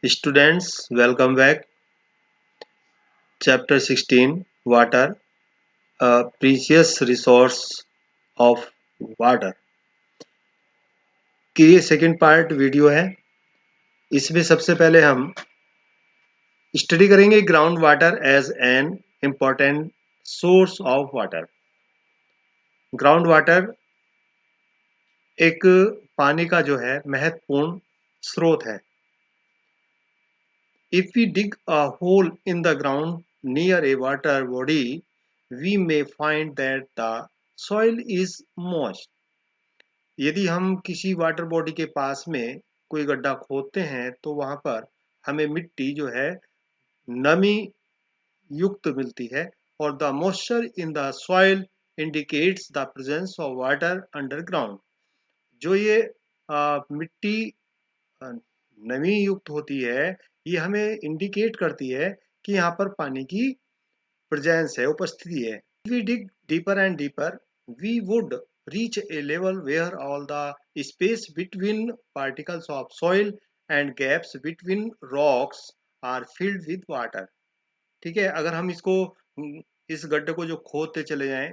Students, welcome back. Chapter 16 Water, a precious resource of water. कि ये second part video है। इसमें सबसे पहले हम स्टडी करेंगे ground water as an important source of water. Ground water एक पानी का जो है महत्वपूर्ण स्रोत है। If we dig a hole in the ground near a water body, we may find that the soil is moist. यदि हम किसी वाटर बॉडी के पास में कोई गड्ढा खोदते हैं तो वहां पर हमें मिट्टी जो है नमी युक्त मिलती है और the moisture in the soil indicates the presence of water underground. जो ये मिट्टी नमी युक्त होती है, ये हमें इंडिकेट करती है कि यहाँ पर पानी की प्रेजेंस है, उपस्थिति है। If we dig deeper and deeper, we would reach a level where all the space between particles of soil and gaps between rocks are filled with water. ठीक है, अगर हम इस गड्ढे को जो खोदते चले जाएं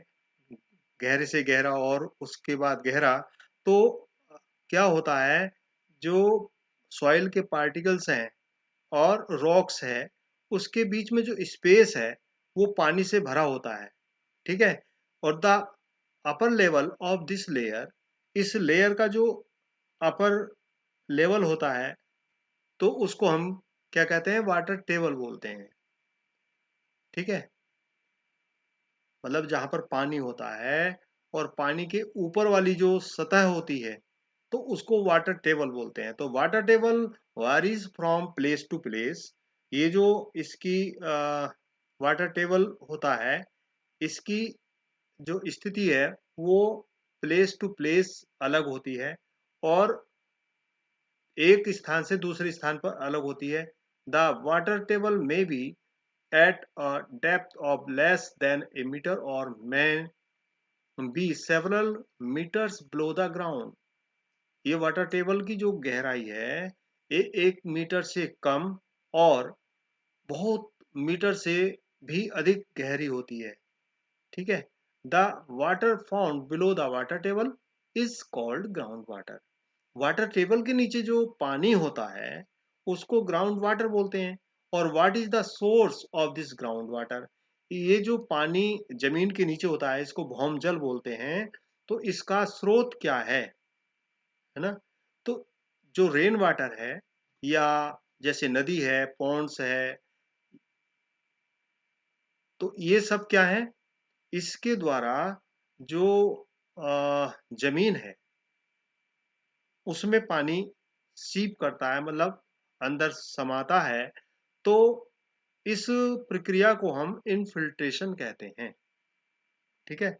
गहरे से गहरा और उसके बाद गहरा, तो क्या होता है, जो सॉइल के पार्टिकल्स हैं और रॉक्स है, उसके बीच में जो स्पेस है वो पानी से भरा होता है। ठीक है, और the upper level of this layer, इस लेयर का जो अपर लेवल होता है तो उसको हम क्या कहते हैं, वाटर टेबल बोलते हैं। ठीक है, मतलब जहां पर पानी होता है और पानी के ऊपर वाली जो सतह होती है तो उसको वाटर टेबल बोलते हैं। तो water table varies from place to place. ये जो इसकी वाटर टेबल होता है, इसकी जो स्थिति है वो प्लेस टू प्लेस अलग होती है और एक स्थान से दूसरे स्थान पर अलग होती है। द वाटर टेबल में be at a depth of less than a metre और may be several meters below the ground. ये वाटर टेबल की जो गहराई है ये 1 मीटर से कम और बहुत मीटर से भी अधिक गहरी होती है। ठीक है, the water found below the water table is called ground water. Water table के नीचे जो पानी होता है उसको ग्राउंड वाटर बोलते हैं। और what is the source of this ground water, ये जो पानी जमीन के नीचे होता है इसको भौम जल बोलते हैं। तो इसका स्रोत क्या है ना? तो जो रेन वाटर है या जैसे नदी है, पॉन्ड्स है, तो ये सब क्या है, इसके द्वारा जो जमीन है उसमें पानी सीप करता है, मतलब अंदर समाता है। तो इस प्रक्रिया को हम इनफिल्ट्रेशन कहते हैं। ठीक है,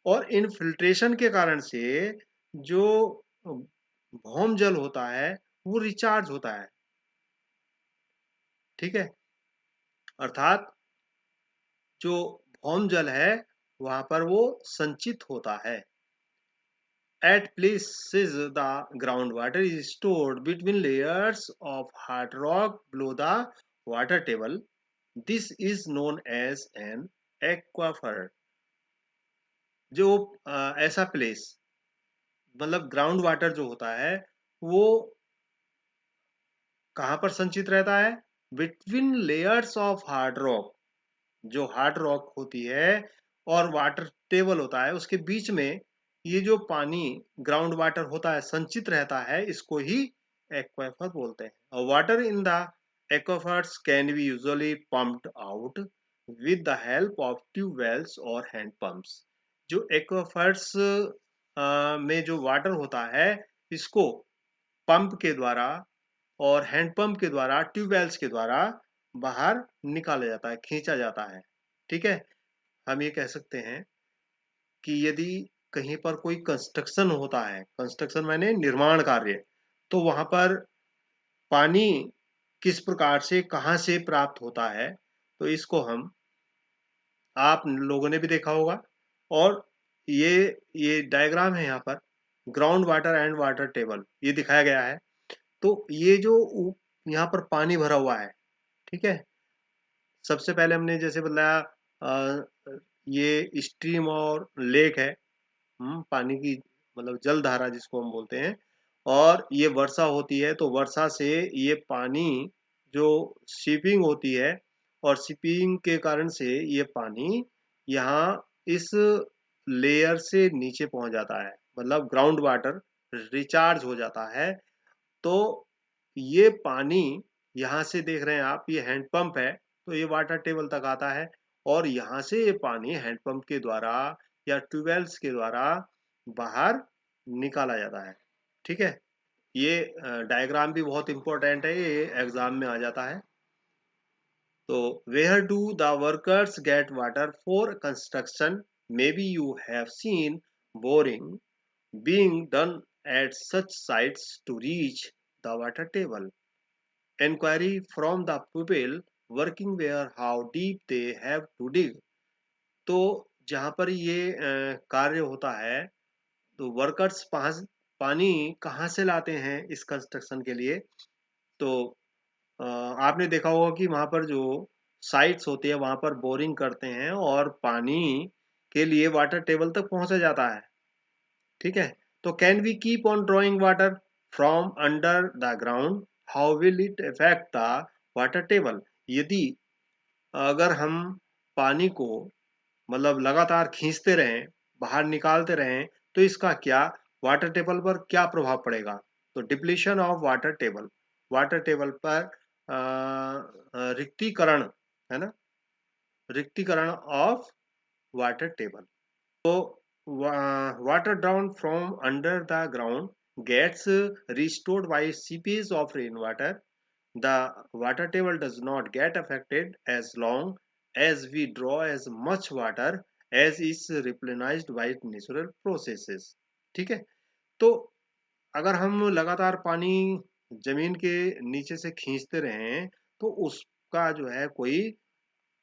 और इनफिल्ट्रेशन के कारण से जो भौम जल होता है वो रिचार्ज होता है। ठीक है, अर्थात जो भौम जल है वहां पर वो संचित होता है। At places the groundwater is stored between layers of hard rock below the water table. This is known as an aquifer. जो ऐसा प्लेस, मतलब ग्राउंड वाटर जो होता है वो कहाँ पर संचित रहता है, between layers of hard rock. जो हार्ड रॉक होती है और वाटर टेबल होता है उसके बीच में ये जो पानी ग्राउंड वाटर होता है संचित रहता है, इसको ही एक्वाफर बोलते हैं। और water in the aquifers can be usually pumped out with the help of tubewells और हैंड पंप्स। जो एक्वाफर्स में जो वाटर होता है इसको पंप के द्वारा और हैंडपंप के द्वारा, ट्यूबवेल्स के द्वारा बाहर निकाला जाता है, खींचा जाता है। ठीक है, हम ये कह सकते हैं कि यदि कहीं पर कोई कंस्ट्रक्शन होता है, कंस्ट्रक्शन माने निर्माण कार्य, तो वहां पर पानी किस प्रकार से कहाँ से प्राप्त होता है, तो इसको हम, आप लोगों ने भी देखा होगा। और ये ये डायग्राम है यहाँ पर, ground water and water table ये दिखाया गया है। तो ये जो यहाँ पर पानी भरा हुआ है, ठीक है। सबसे पहले हमने जैसे बताया ये स्ट्रीम और लेक है, पानी की मतलब जल धारा जिसको हम बोलते हैं, और ये वर्षा होती है तो वर्षा से ये पानी जो शिपिंग होती है, और शिपिंग के कारण से ये पानी यहाँ इस लेयर से नीचे पहुंच जाता है, मतलब ग्राउंड वाटर रिचार्ज हो जाता है। तो ये पानी यहाँ से देख रहे हैं आप, ये हैंडपंप है, तो ये वाटर टेबल तक आता है, और यहाँ से ये पानी हैंडपंप के द्वारा या ट्यूबवेल्स के द्वारा बाहर निकाला जाता है, ठीक है। ये डायग्राम भी बहुत इंपॉर्टेंट है, ये एग्जाम में आ जाता है। तो where do the workers get water for construction? Maybe you have seen boring being done at such sites to reach the water table. Enquiry from the pupil working where how deep they have to dig. तो जहाँ पर ये कार्य होता है, तो workers पानी कहाँ से लाते हैं इस कंस्ट्रक्शन के लिए? तो आपने देखा होगा कि वहाँ पर जो साइट्स होती है वहाँ पर बोरिंग करते हैं और पानी के लिए वाटर टेबल तक पहुँचा जाता है, ठीक है। तो can we keep on drawing water from under the ground? How will it affect the water table? यदि अगर हम पानी को मतलब लगातार खींचते रहें, बाहर निकालते रहें, तो इसका क्या वाटर टेबल पर क्या प्रभाव पड़ेगा? तो डिप्लीशन ऑफ वाटर टेबल पर रिक्तीकरण, है ना, रिक्तीकरण ऑफ वाटर टेबल। तो water drawn from under the ground gets restored by seepage of rainwater. The water table does not get affected as long as we draw as much water as is replenished by natural processes, ठीक है। तो अगर हम लगातार पानी जमीन के नीचे से खींचते रहें तो उसका जो है कोई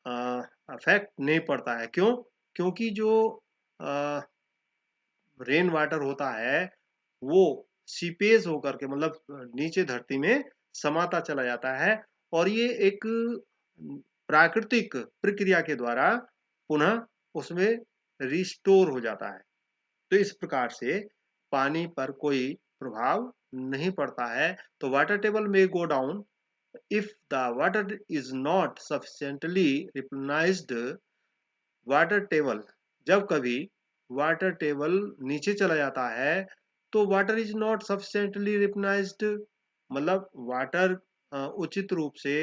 अफेक्ट नहीं पड़ता है। क्यों? क्योंकि जो रेन वाटर होता है वो सीपेज होकर के मतलब नीचे धरती में समाता चला जाता है, और ये एक प्राकृतिक प्रक्रिया के द्वारा पुनः उसमें रिस्टोर हो जाता है। तो इस प्रकार से पानी पर कोई प्रभाव नहीं पड़ता है। तो वाटर टेबल में go down if the water is not sufficiently replenished. Water table, जब कभी वाटर टेबल नीचे चला जाता है तो water is not sufficiently replenished, मतलब वाटर उचित रूप से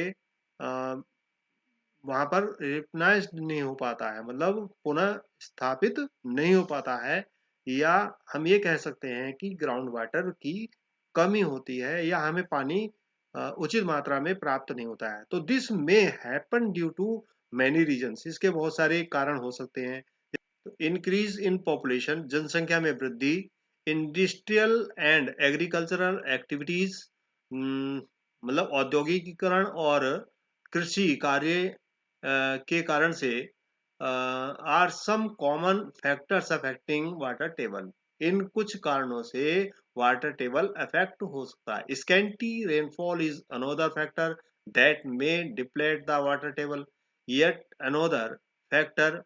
वहां पर रिप्लेनिश्ड नहीं हो पाता है, मतलब पुनः स्थापित नहीं हो पाता है, या हम ये कह सकते हैं कि ग्राउंड वाटर की कमी होती है, या हमें पानी उचित मात्रा में प्राप्त नहीं होता है। तो this may happen due to many reasons, इसके बहुत सारे कारण हो सकते हैं। इंक्रीज इन पॉपुलेशन, जनसंख्या में वृद्धि, इंडस्ट्रियल एंड एग्रीकल्चरल एक्टिविटीज, मतलब औद्योगिकीकरण और कृषि कार्य के कारण से are some common factors affecting water table. इन कुछ कारणों से वाटर टेबल अफेक्ट हो सकता है। Scanty rainfall is another factor that may deplete the water table. Yet another factor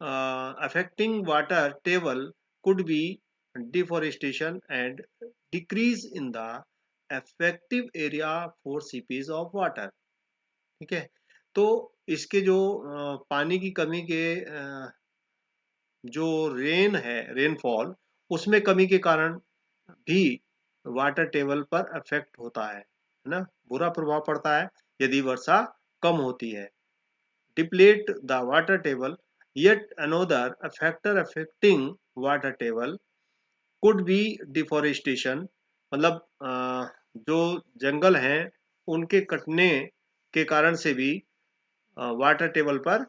affecting water table could be deforestation and decrease in the effective area for seepage of water, ठीक है। तो इसके जो पानी की कमी के जो रेन है, रेनफॉल, उसमें कमी के कारण भी वाटर टेबल पर अफेक्ट होता है ना, बुरा प्रभाव पड़ता है यदि वर्षा कम होती है। Deplete the water table, yet another factor affecting water table could be deforestation, मतलब जो जंगल हैं उनके कटने के कारण से भी वाटर टेबल पर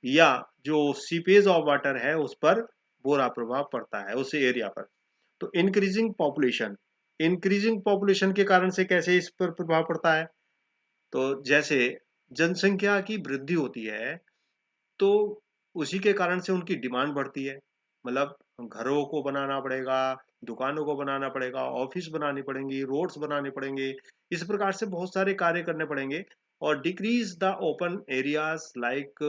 या जो सीपेज ऑफ वाटर है उस पर बुरा प्रभाव पड़ता है उस एरिया पर। तो इंक्रीजिंग पॉपुलेशन के कारण से कैसे इस पर प्रभाव पड़ता है? तो जैसे जनसंख्या की वृद्धि होती है तो उसी के कारण से उनकी डिमांड बढ़ती है, मतलब घरों को बनाना पड़ेगा, दुकानों को बनाना पड़ेगा, ऑफिस बनानी पड़ेंगी, रोड्स बनाने पड़ेंगे, इस प्रकार से बहुत सारे कार्य करने पड़ेंगे। और decrease the open areas like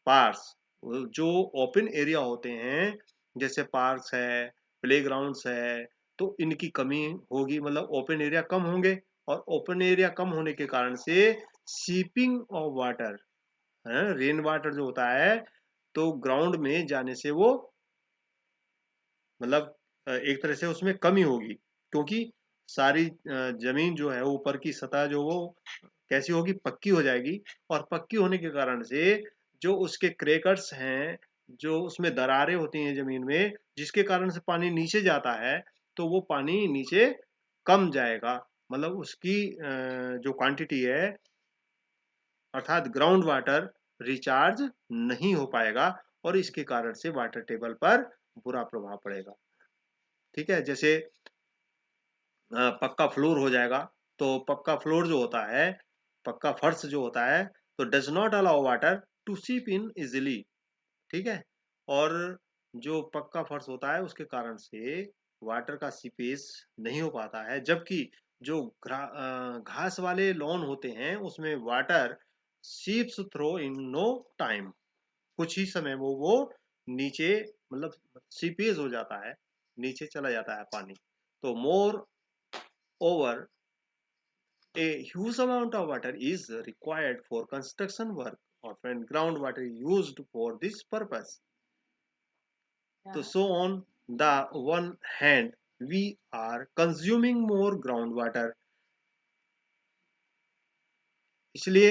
parks, जो ओपन एरिया होते हैं जैसे पार्क्स है, प्लेग्राउंड्स है, तो इनकी कमी होगी, मतलब ओपन एरिया कम होंगे, और ओपन एरिया कम होने के कारण से seeping of water, rain water जो होता है, तो ग्राउंड में जाने से वो मतलब एक तरह से उसमें कमी होगी, क्योंकि सारी जमीन जो है ऊपर की सतह जो वो कैसी होगी, पक्की हो जाएगी। और पक्की होने के कारण से जो उसके क्रैकर्स हैं, जो उसमें दरारें होती हैं जमीन में, जिसके कारण से पानी नीचे जाता है, तो वो पानी नीचे कम जाएगा, मतलब उसकी जो क्वांटिटी है, अर्थात ग्राउंड वाटर रिचार्ज नहीं हो पाएगा, और इसके कारण से वाटर टेबल पर बुरा प्रभाव पड़ेगा। ठीक है, जैसे पक्का फ्लोर हो जाएगा, तो पक्का फ्लोर जो होता है, पक्का फर्श जो होता है, तो does not allow water to seep in easily. ठीक है, और जो पक्का फर्श होता है उसके कारण से वाटर का सीपेज नहीं हो पाता है, जबकि जो घास वाले लॉन होते हैं उसमें water seeps through in no time, कुछ ही समय में वो नीचे मतलब सीपेज हो जाता है, नीचे चला जाता है पानी। तो more over a huge amount of water is required for construction work, often groundwater is used for this purpose. So, so on the one hand, we are consuming more groundwater. इसलिए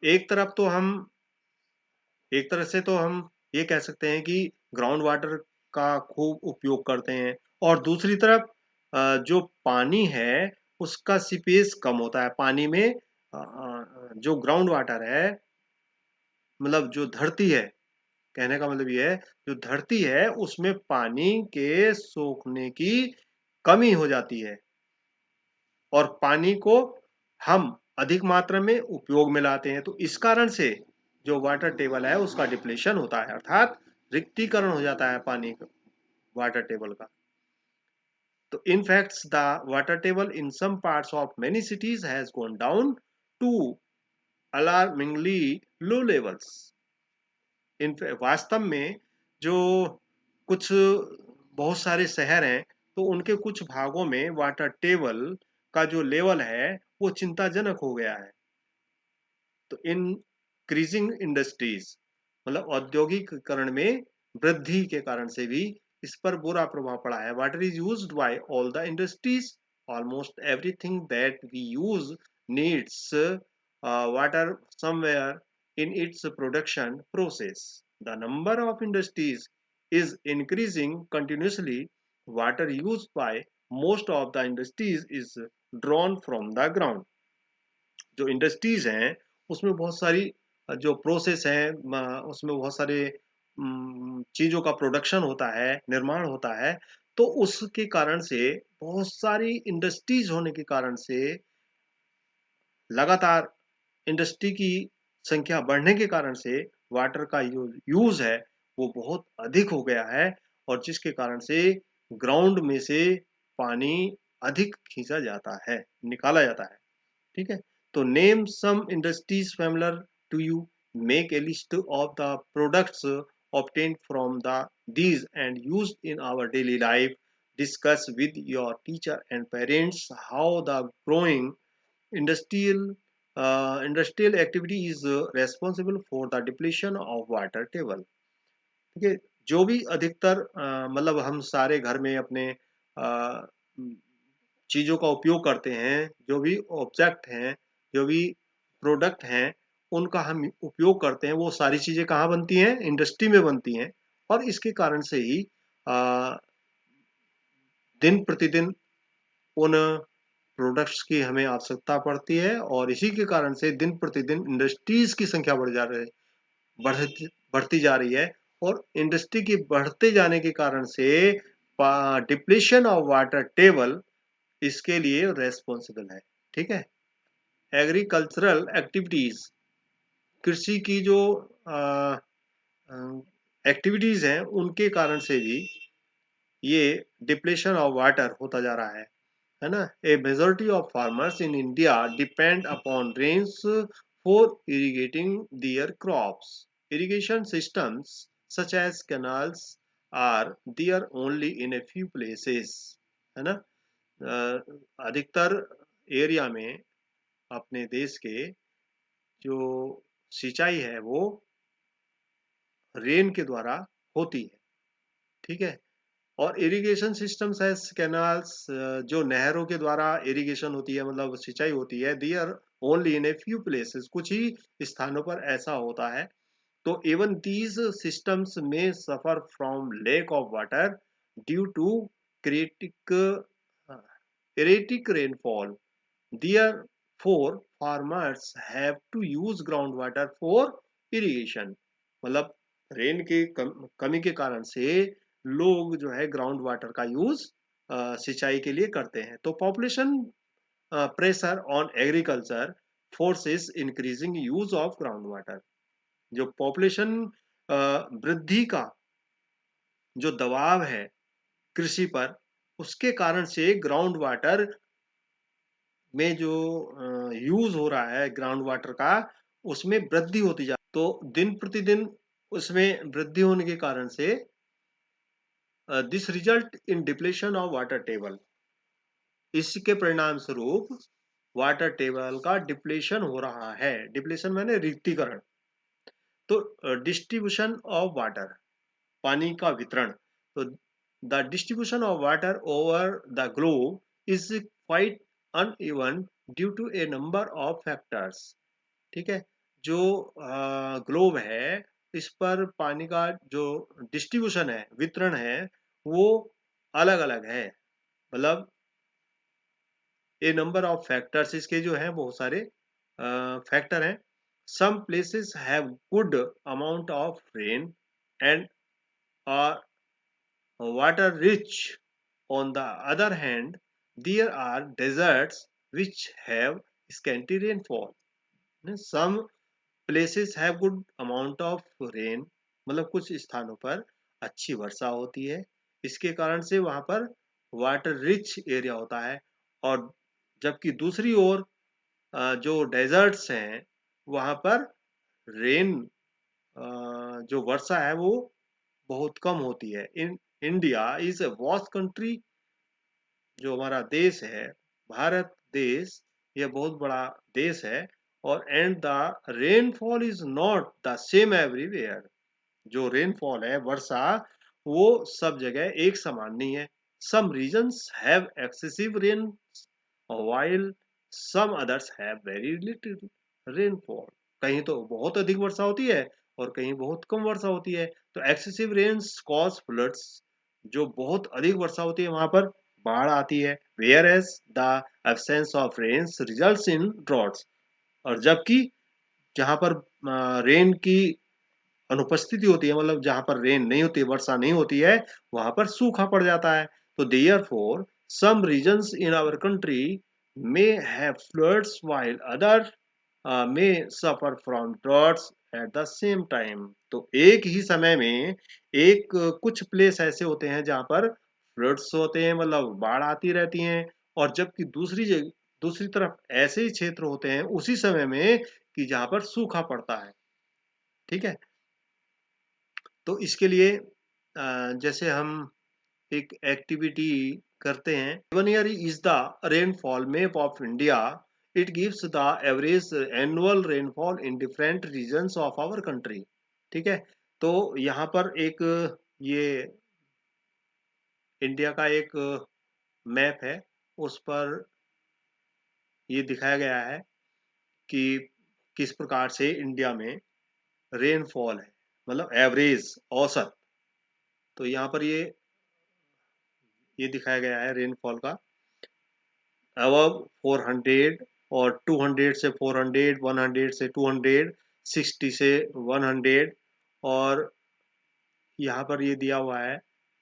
एक तरफ तो हम एक तरह से तो हम ये कह सकते हैं कि ग्राउंड वाटर का खूब उपयोग करते हैं, और दूसरी तरफ जो पानी है उसका सीपेज कम होता है पानी में। जो ग्राउंड वाटर है, मतलब जो धरती है, कहने का मतलब ये है, जो धरती है उसमें पानी के सोखने की कमी हो जाती है, और पानी को हम अधिक मात्रा में उपयोग में लाते हैं, तो इस कारण से जो वाटर टेबल है उसका डिप्लेशन होता है, अर्थात रिक्तीकरण हो जाता है पानी का, वाटर टेबल का। तो in facts the water table in some parts of many cities has gone down to alarmingly low levels. In वास्तव में जो कुछ बहुत सारे शहर हैं, तो उनके कुछ भागों में वाटर टेबल का जो लेवल है वो चिंताजनक हो गया है। तो इंक्रीजिंग इंडस्ट्रीज, मतलब औद्योगिकरण में वृद्धि के कारण से भी इस पर बुरा प्रभाव पड़ा है। Water is used by all the industries, almost everything that we use needs water somewhere in its production process. The number of industries is increasing continuously. Water used by most of the industries is drawn from the ground. जो industries हैं उसमें बहुत सारी जो process है, उसमें बहुत सारे चीजों का प्रोडक्शन होता है, निर्माण होता है, तो उसके कारण से, बहुत सारी इंडस्ट्रीज होने के कारण से, लगातार इंडस्ट्री की संख्या बढ़ने के कारण से वाटर का यूज है वो बहुत अधिक हो गया है, और जिसके कारण से ग्राउंड में से पानी अधिक खींचा जाता है, निकाला जाता है। ठीक है, तो name some industries familiar to you, make a list of the products obtained from these and used in our daily life. Discuss with your teacher and parents how the growing industrial industrial activity is responsible for the depletion of water table. ठीक है, जो भी अधिकतर मतलब हम सारे घर में अपने चीजों का उपयोग करते हैं, जो भी ऑब्जेक्ट हैं, जो भी प्रोडक्ट हैं, उनका हम उपयोग करते हैं, वो सारी चीजें कहाँ बनती हैं, इंडस्ट्री में बनती हैं। और इसके कारण से ही दिन प्रतिदिन उन प्रोडक्ट्स की हमें आवश्यकता पड़ती है, और इसी के कारण से दिन प्रतिदिन इंडस्ट्रीज की संख्या बढ़ती बढ़ती जा रही है, और इंडस्ट्री की बढ़ते जाने के कारण से डिप्लेशन ऑफ वाटर टेबल इसके लिए रेस्पॉन्सिबल है। ठीक है, एग्रीकल्चरल एक्टिविटीज, कृषि की जो एक्टिविटीज हैं उनके कारण से भी ये डिप्लेशन ऑफ वाटर होता जा रहा है ना। A majority of farmers in India depend upon rains for irrigating their crops. Irrigation systems such as canals are there only in a few places, है ना। अधिकतर एरिया में अपने देश के जो सिंचाई है वो रेन के द्वारा होती है, ठीक है। और इरिगेशन सिस्टम्स है कैनाल्स, जो नहरों के द्वारा इरिगेशन होती है, मतलब सिंचाई होती है, there only in a few places, कुछ ही स्थानों पर ऐसा होता है। तो इवन दीज सिस्टम्स में suffer from lack of water due to critic erratic rainfall. Therefore, farmers have to use groundwater for irrigation. मतलब रेन की कमी के कारण से लोग जो है ग्राउंड वाटर का यूज सिंचाई के लिए करते हैं। तो population pressure on agriculture forces increasing use of ground water. जो पॉपुलेशन वृद्धि का जो दबाव है कृषि पर, उसके कारण से ग्राउंड वाटर में जो यूज हो रहा है ग्राउंड वाटर का, उसमें वृद्धि होती जा, तो दिन प्रतिदिन उसमें वृद्धि होने के कारण से this result in depletion of water table. इसके परिणाम स्वरूप वाटर टेबल का डिप्लेशन हो रहा है। डिप्लेशन माने रिक्तीकरण। तो डिस्ट्रीब्यूशन ऑफ वाटर, पानी का वितरण। तो the distribution of water over the globe is quite uneven due to a number of factors, ठीक है। जो ग्लोब है, इस पर पानी का जो डिस्ट्रीब्यूशन है, वितरण है, वो अलग अलग है। मतलब ए नंबर ऑफ फैक्टर्स, इसके जो है बहुत सारे फैक्टर हैं। Some places have good amount of rain and are water rich. On the other hand, there are deserts which have scanty rainfall. Some places have good amount of rain, मतलब कुछ स्थानों पर अच्छी वर्षा होती है, इसके कारण से वहां पर वाटर रिच एरिया होता है। और जबकि दूसरी ओर जो डेजर्ट्स हैं वहां पर रेन, जो वर्षा है वो बहुत कम होती है। In India is a vast country, जो हमारा देश है भारत देश, यह बहुत बड़ा देश है। और and the rainfall is not the same everywhere. जो रेनफॉल है, वर्षा, वो सब जगह एक समान नहीं है। Some regions have excessive rain while some others have very little rainfall। कहीं तो बहुत अधिक वर्षा होती है और कहीं बहुत कम वर्षा होती है। तो एक्सेसिव रेन्स कॉज फ्लड्स, जो बहुत अधिक वर्षा होती है वहां पर बाढ़ आती है। Where as the absence of rains results in droughts. और जबकि जहां पर रेन की अनुपस्थिति होती है, मतलब जहां पर रेन नहीं होती, वर्षा नहीं होती है, वहां पर सूखा पड़ जाता है। तो therefore some regions in our country may have floods while other may suffer from droughts at the same time. तो एक ही समय में एक कुछ प्लेस ऐसे होते हैं जहां पर फ्लड्स होते हैं, मतलब बाढ़ आती रहती हैं। और जबकि दूसरी तरफ ऐसे ही क्षेत्र होते हैं उसी समय में कि जहां पर सूखा पड़ता है, ठीक है। तो इसके लिए जैसे हम एक एक्टिविटी करते हैं, 1 year is the rainfall map of India. It gives the average annual rainfall in different regions of our country, ठीक है। तो यहाँ पर एक ये इंडिया का एक मैप है, उस पर ये दिखाया गया है कि किस प्रकार से इंडिया में रेनफॉल है, मतलब एवरेज, औसत। तो यहाँ पर ये दिखाया गया है रेनफॉल का। अबव 400 और 200 से 400, 100 से 200, 60 से 100। और यहाँ पर ये दिया हुआ है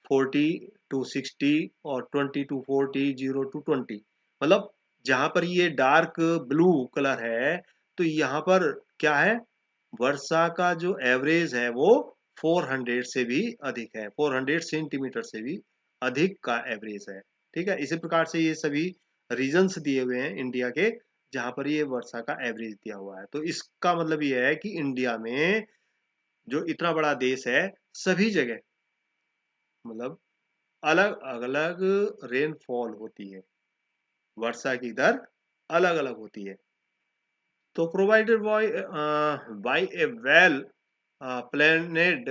40 टू 60 और 20 टू 40, 0 टू 20। मतलब जहाँ पर ये डार्क ब्लू कलर है, तो यहाँ पर क्या है, वर्षा का जो एवरेज है वो 400 से भी अधिक है, 400 सेंटीमीटर से भी अधिक का एवरेज है। ठीक है, इसी प्रकार से ये सभी रीजन्स दिए हुए हैं इंडिया के, जहां पर ये वर्षा का एवरेज दिया हुआ है। तो इसका मतलब ये है कि इंडिया में जो इतना बड़ा देश है, सभी जगह मतलब अलग अलग रेनफॉल होती है, वर्षा की दर अलग अलग होती है। तो provided by A well planned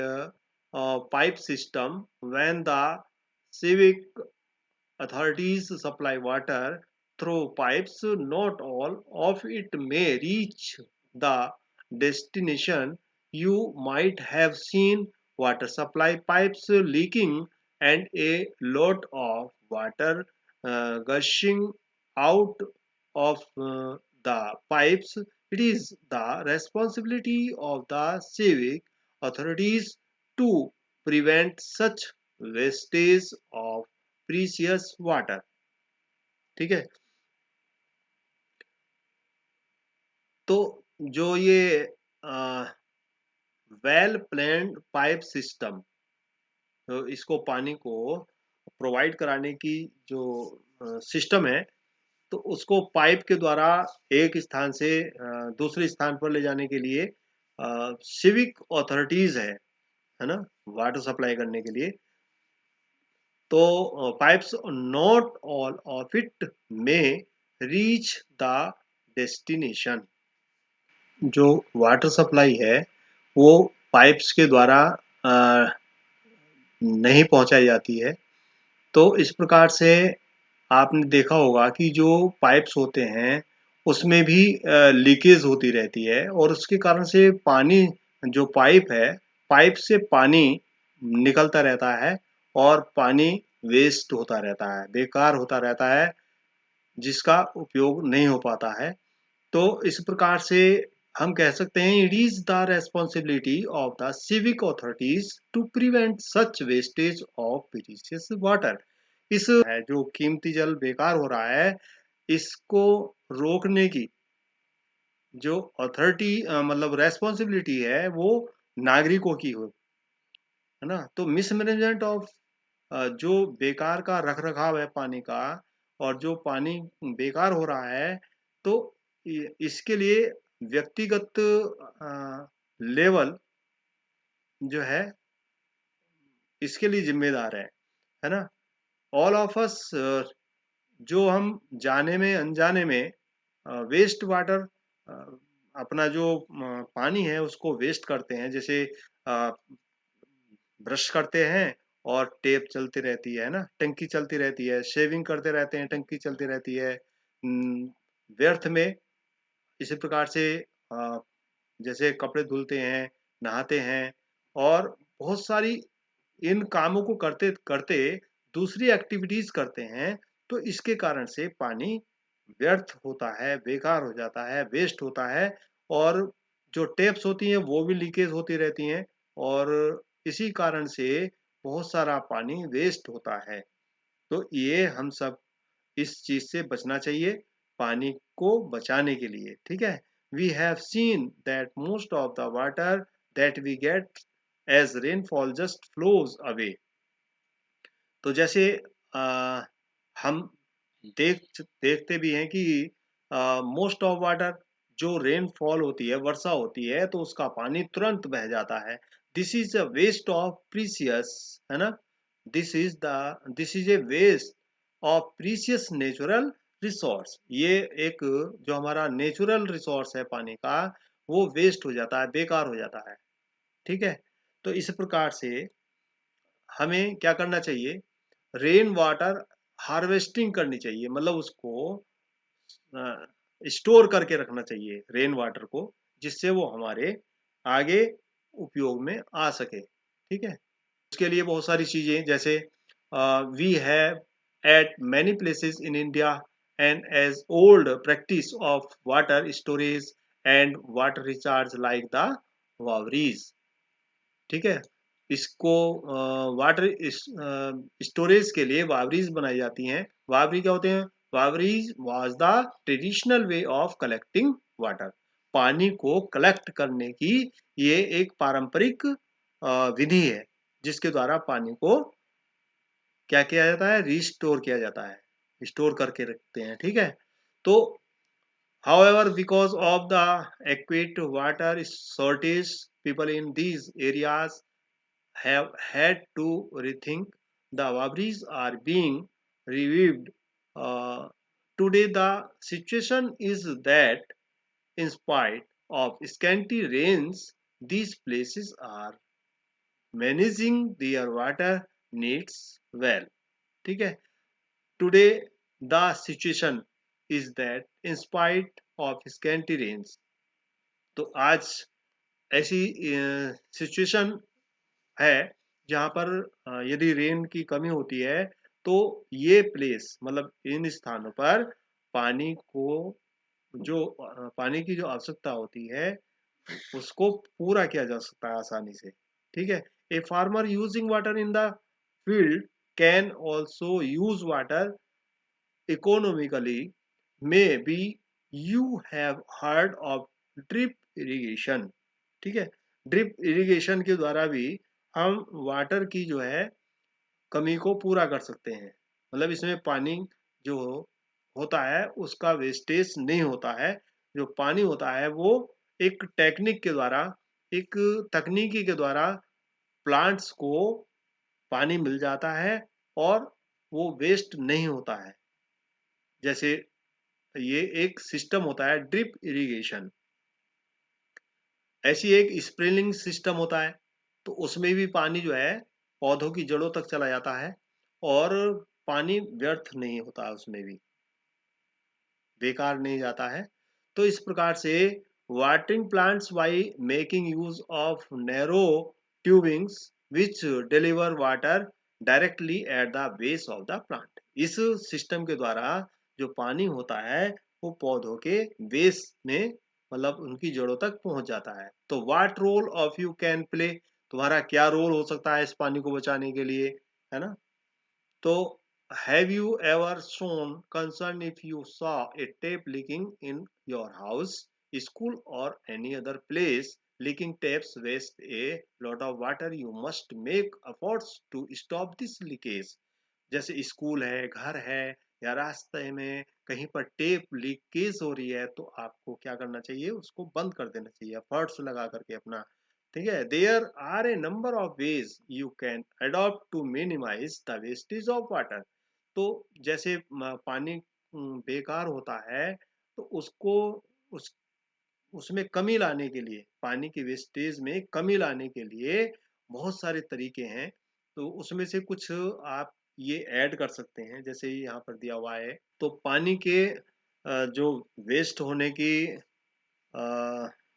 pipe system, when the civic authorities supply water through pipes, not all of it may reach the destination. You might have seen water supply pipes leaking and a lot of water gushing out of the pipes. It is the responsibility of the civic authorities to prevent such wastage of precious water. ठीक है, तो जो ये well planned pipe system, तो इसको पानी को provide कराने की जो सिस्टम है, तो उसको पाइप के द्वारा एक स्थान से दूसरे स्थान पर ले जाने के लिए सिविक ऑथोरिटीज है ना, वाटर सप्लाई करने के लिए। तो pipes not all of it में रीच द डेस्टिनेशन। जो वाटर सप्लाई है वो पाइप्स के द्वारा नहीं पहुंचाई जाती है। तो इस प्रकार से आपने देखा होगा कि जो पाइप्स होते हैं उसमें भी लीकेज होती रहती है, और उसके कारण से पानी, जो पाइप है, पाइप से पानी निकलता रहता है और पानी वेस्ट होता रहता है, बेकार होता रहता है, जिसका उपयोग नहीं हो पाता है। तो इस प्रकार से हम कह सकते हैं it is the responsibility of the civic authorities to prevent such wastage of precious water. इस है जो कीमती जल बेकार हो रहा है, इसको रोकने की जो अथॉरिटी मतलब रेस्पॉन्सिबिलिटी है वो नागरिकों की हो, है ना। तो मिसमैनेजमेंट ऑफ जो बेकार का रख रखाव है पानी का, और जो पानी बेकार हो रहा है, तो इसके लिए व्यक्तिगत लेवल जो है इसके लिए जिम्मेदार है ना। ऑल ऑफ अस, जो हम जाने में अनजाने में वेस्ट वाटर, अपना जो पानी है उसको वेस्ट करते हैं। जैसे ब्रश करते हैं और टेप चलती रहती है ना, टंकी चलती रहती है, शेविंग करते रहते हैं, टंकी चलती रहती है व्यर्थ में। इसी प्रकार से अ, जैसे कपड़े धुलते हैं, नहाते हैं, और बहुत सारी इन कामों को करते करते दूसरी एक्टिविटीज करते हैं, तो इसके कारण से पानी व्यर्थ होता है, बेकार हो जाता है, वेस्ट होता है। और जो टेप्स होती हैं वो भी लीकेज होती रहती हैं, और इसी कारण से बहुत सारा पानी वेस्ट होता है। तो ये हम सब इस चीज से बचना चाहिए, पानी को बचाने के लिए। ठीक है, we have seen that most of the water that we get as rainfall just flows away. तो जैसे आ, हम देखते भी हैं कि मोस्ट ऑफ वाटर, जो रेनफॉल होती है, वर्षा होती है, तो उसका पानी तुरंत बह जाता है। This is a waste of precious, है ना। This is a waste of precious natural resource. ये एक जो हमारा नेचुरल रिसोर्स है पानी का, वो वेस्ट हो जाता है, बेकार हो जाता है। ठीक है, तो इस प्रकार से हमें क्या करना चाहिए, रेन वाटर हार्वेस्टिंग करनी चाहिए, मतलब उसको स्टोर करके रखना चाहिए रेन वाटर को, जिससे वो हमारे आगे उपयोग में आ सके। ठीक है, उसके लिए बहुत सारी चीजें, जैसे we have at many places in India and as old practice of water storage and water recharge like the vavris. ठीक है, इसको वाटर स्टोरेज के लिए वावरीज बनाई जाती हैं। वावरी क्या होते हैं? Vavris was the traditional way of collecting water. पानी को कलेक्ट करने की ये एक पारंपरिक विधि है, जिसके द्वारा पानी को क्या किया जाता है, रिस्टोर किया जाता है, स्टोर करके रखते हैं, ठीक है। तो however, because of the adequate water shortage, people in these areas have had to rethink. The boundaries are being reviewed. Uh, Today, the situation is that, in spite of scanty rains, these places are managing their water needs well. ठीक है. Today, the situation is that, in spite of scanty rains, तो आज ऐसी situation है जहाँ पर यदि rain की कमी होती है तो ये प्लेस मतलब इन स्थानों पर पानी को पानी की जो आवश्यकता होती है उसको पूरा किया जा सकता है आसानी से, ठीक है। A farmer using water in the field can also use water economically. Maybe you have heard of drip irrigation, ठीक है। ड्रिप इरिगेशन के द्वारा भी हम वाटर की जो है कमी को पूरा कर सकते हैं। मतलब इसमें पानी जो होता है उसका वेस्टेज नहीं होता है। जो पानी होता है वो एक टेक्निक के द्वारा, एक तकनीकी के द्वारा प्लांट्स को पानी मिल जाता है और वो वेस्ट नहीं होता है। जैसे ये एक सिस्टम होता है ड्रिप इरिगेशन। ऐसी एक स्प्रिंकलिंग सिस्टम होता है, तो उसमें भी पानी जो है पौधों की जड़ों तक चला जाता है और पानी व्यर्थ नहीं होता, उसमें भी बेकार नहीं जाता है। तो इस प्रकार से watering plants by making use of narrow tubings which deliver water directly at the base of the plant. इस सिस्टम के द्वारा जो पानी होता है वो पौधों के बेस में मतलब उनकी जड़ों तक पहुंच जाता है। तो what role of you can play, तुम्हारा क्या रोल हो सकता है इस पानी को बचाने के लिए, है ना। तो have you ever shown concern if you saw a tap leaking in your house, school, or any other place? Leaking taps waste a lot of water. You must make efforts to stop this leakage. जैसे school है, घर है या रास्ते में कहीं पर tape leakage हो रही है तो आपको क्या करना चाहिए, उसको बंद कर देना चाहिए एफर्ट्स लगा करके अपना, ठीक है। There are a number of ways you can adopt to minimise the wastage of water. तो जैसे पानी बेकार होता है तो उसको उस उसमें कमी लाने के लिए, पानी की वेस्टेज में कमी लाने के लिए बहुत सारे तरीके हैं। तो उसमें से कुछ आप ये ऐड कर सकते हैं, जैसे यहाँ पर दिया हुआ है। तो पानी के जो वेस्ट होने की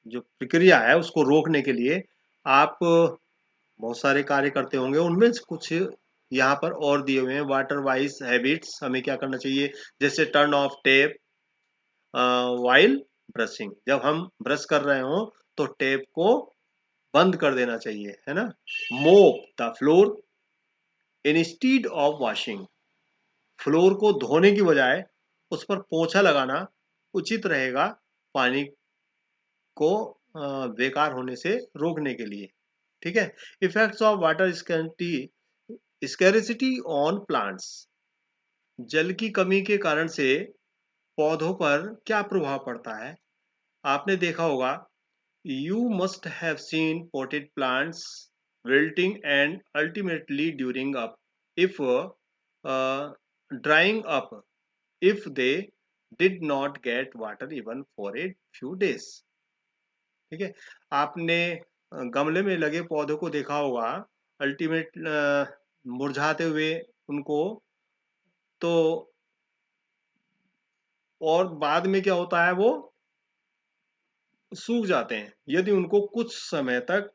जो प्रक्रिया है उसको रोकने के लिए आप बहुत सारे कार्य करते होंगे, उनमें से कुछ यहाँ पर और दिए हुए हैं। वाटर वाइज हैबिट्स, हमें क्या करना चाहिए, जैसे turn off tape while brushing. जब हम ब्रश कर रहे हो तो टेप को बंद कर देना चाहिए, है ना। मोप the floor instead of washing, floor को धोने की बजाय उस पर पोछा लगाना उचित रहेगा पानी को बेकार होने से रोकने के लिए, ठीक है। Effects of water scarcity on plants, जल की कमी के कारण से पौधों पर क्या प्रभाव पड़ता है। आपने देखा होगा, you must have seen potted plants wilting and ultimately during up if drying up if they did not get water even for a few days, ठीक है। आपने गमले में लगे पौधों को देखा होगा, अल्टीमेट मुरझाते हुए उनको, तो और बाद में क्या होता है, वो सूख जाते हैं यदि उनको कुछ समय तक,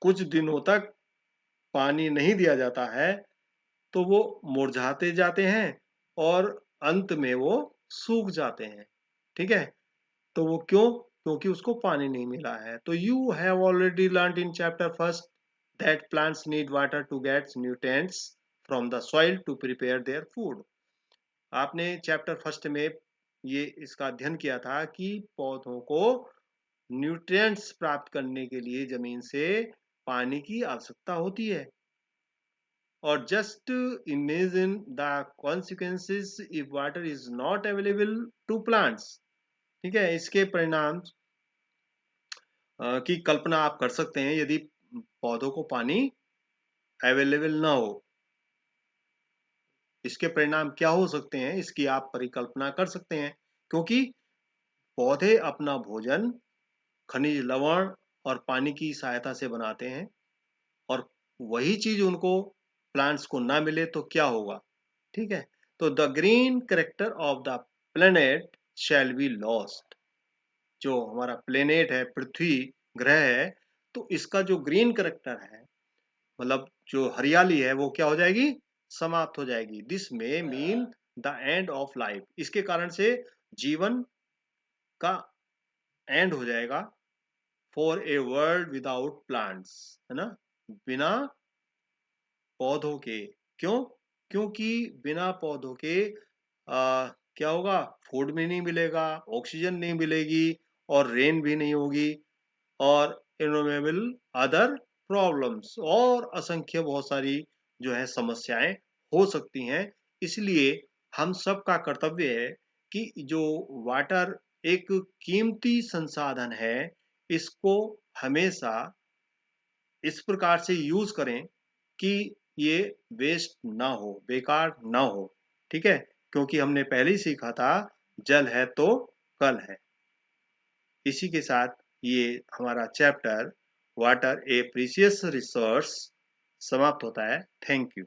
कुछ दिनों तक पानी नहीं दिया जाता है तो वो मुरझाते जाते हैं और अंत में वो सूख जाते हैं, ठीक है। तो वो क्यों, क्योंकि उसको पानी नहीं मिला है। तो you have already learn in chapter first that plants need water to get nutrients from the soil to prepare their food. आपने चैप्टर फर्स्ट में ये इसका अध्ययन किया था कि पौधों को न्यूट्रिएंट्स प्राप्त करने के लिए जमीन से पानी की आवश्यकता होती है और just imagine the consequences if water is not available to plants. ठीक है, इसके परिणाम की कल्पना आप कर सकते हैं यदि पौधों को पानी अवेलेबल ना हो। इसके परिणाम क्या हो सकते हैं इसकी आप परिकल्पना कर सकते हैं, क्योंकि पौधे अपना भोजन खनिज लवण और पानी की सहायता से बनाते हैं, और वही चीज उनको प्लांट्स को ना मिले तो क्या होगा। ठीक है, तो the green character of the planet shall be lost. जो हमारा प्लेनेट है, पृथ्वी ग्रह है, तो इसका जो ग्रीन करेक्टर है, मतलब जो हरियाली है, वो क्या हो जाएगी, समाप्त हो जाएगी। दिस में mean the end of life. इसके कारण से जीवन का एंड हो जाएगा। For a world without plants, है ना, बिना पौधों के। क्यों? क्योंकि बिना पौधों के क्या होगा, फूड भी नहीं मिलेगा, ऑक्सीजन नहीं मिलेगी, और रेन भी नहीं होगी, और इनोमेबल अदर प्रॉब्लम्स, और असंख्य बहुत सारी जो है समस्याएं हो सकती हैं। इसलिए हम सबका कर्तव्य है कि जो वाटर एक कीमती संसाधन है, इसको हमेशा इस प्रकार से यूज करें कि ये वेस्ट ना हो, बेकार ना हो। ठीक है, क्योंकि हमने पहले ही सीखा था, जल है तो कल है। इसी के साथ ये हमारा चैप्टर वाटर ए प्रीशियस रिसोर्स समाप्त होता है। Thank you.